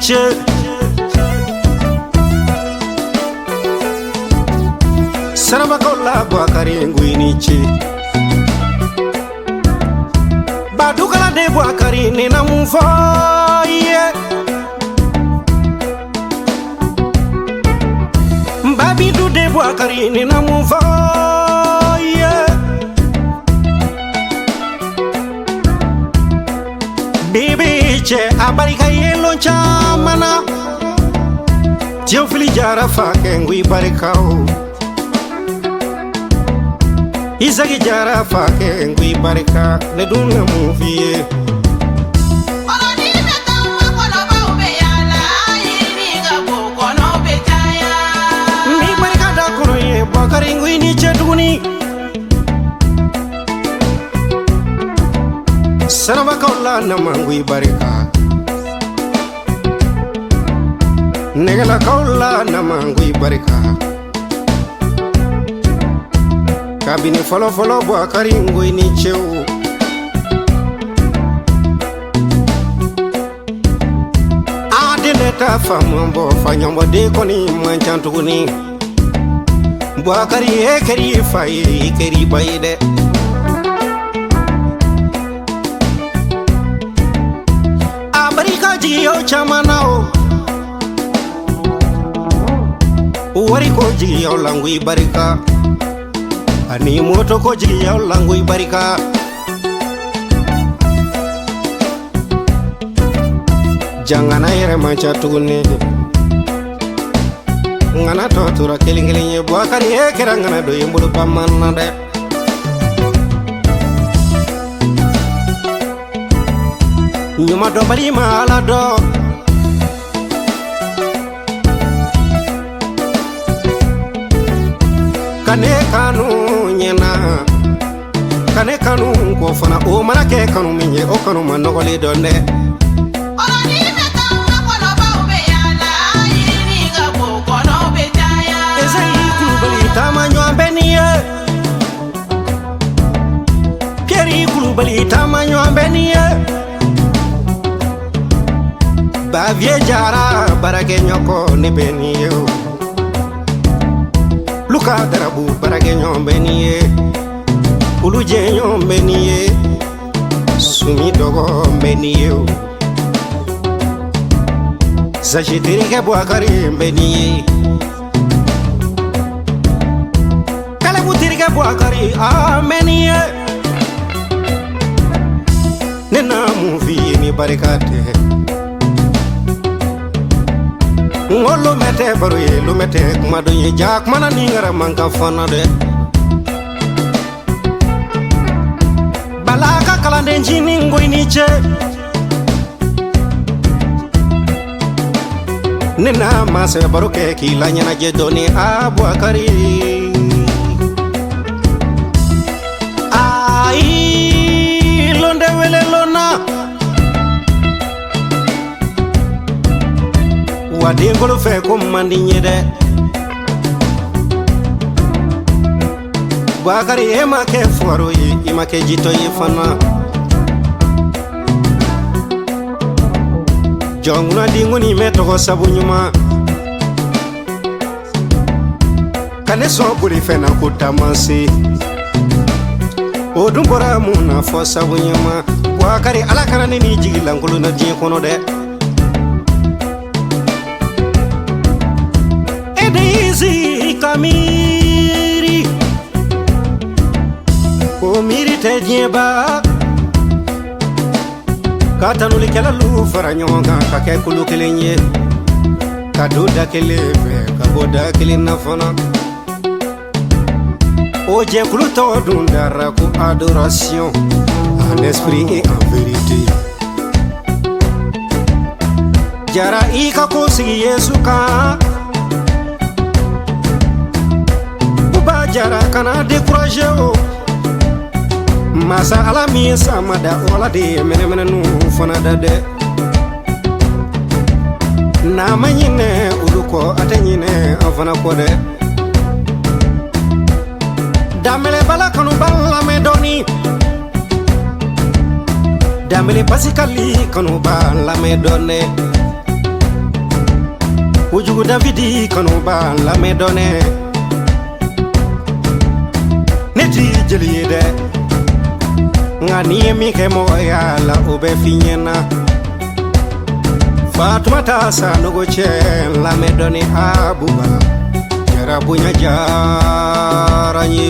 ce Saraba kola Bouakary Nguini ce Badukala de Bouakary nena mun fɔ ye Babidou de Bouakary nena mun fɔ ye Bibi cɛ a barika ye lon caman na Théophile Diarra fakɛ Ngui barika o Isaki Diarra fakɛ Ngui barika ne dun na mun f'i ye Ni barika da kɔnɔ ye Bouakary Nguini cɛ tuguni Sarabakaw la nama Ngui barika Negalakaw la nama Ngui barika Kabini fɔlɔ Bouakary Nguini cɛw Adele ta faamu bɔ faɲɔbɔden kɔni man ca tuguni Bouakary e kɛri fa ye i kɛri ba ye dɛ A barika jigiyaw caman na o wari ko jigiyaw la Ngui barika ani moto ko jigiyaw la Ngui barika Jangana yɛrɛ man ca tuguni Ngana tɔ tora kelen ye Bouakary e kɛra ngana dɔ ye n bolo bamanan na dɛ Ɲuman dɔnbali ma Ala dɔn Ka ne kanu ɲɛna ka ne kanu ko fana o mana kɛ kanu min ye o kanu ma nɔgɔlen dɔn dɛ Esayi Kulubali taama ɲɔgɔn bɛ nin ye Pierre Kulubali taama ɲɔgɔn bɛ nin ye Bavier Diarra barakɛ ɲɔgɔn ne bɛ nin ye Luka Darabu barakɛ ɲɔgɔn bɛ nin ye Ulu jɛɲɔgɔn bɛ nin ye Sumi dɔgɔ bɛ nin ye Zachi terikɛ Bouakary bɛ nin ye Kalebu terikɛ Bouakary a bɛ nin ye Ne na mun f'i ye ni barika tɛ Ngo lumɛ tɛ baro ye lumɛ tɛ kuma dɔn ye ja kuma na ni ngara man ka fana dɛ Bala ka kalanden jini Nguini cɛ Ne na ma se baro kɛ k'i la ɲɛnajɛ dɔɔni a Bouakary Ayi londe wele lona Wa denkolo fɛ ko man di n ye dɛ Bouakary e ma kɛ fugaro ye i ma kɛ jitɔ ye fana Jɔnkuna denkoni mɛ tɔgɔ sabu ɲuman Ka ne sɔn bolifɛn na ko taama se O dun bɔra mun na fɔ sabu ɲuman Bouakary Ala kana ne ni jigi lankolon na diɲɛ kɔnɔ dɛ Edisi ka miiri Ko miiri tɛ diɲɛ ba Ka tanulikɛla lu fara ɲɔgɔn kan ka kɛ kulu kelen ye Ka don da kelen fɛ ka bɔ da kelen na fana O jɛkulu tɔgɔ dun dara ko adoration en esprit et en vérité Diarra i ka ko sigi Yesu kan Buba Diarra kana découragé o Masa Ala min ye sama da o Ala de ye mɛnɛmɛnɛnu fana da dɛ N'a ma ɲinɛ olu kɔ a tɛ ɲinɛ an fana kɔ dɛ Dambele bala kanu bala me doni Dambele pasikali kanu bala me done ujugu Davidi kanu ba lamɛ dɔnɛ ne ti jeli ye dɛ nka ni ye min kɛ mɔgɔya la o bɛ f'i ɲɛna Fatumata Sanogo cɛ lamɛ dɔni Abuba jara bonya diyara n ye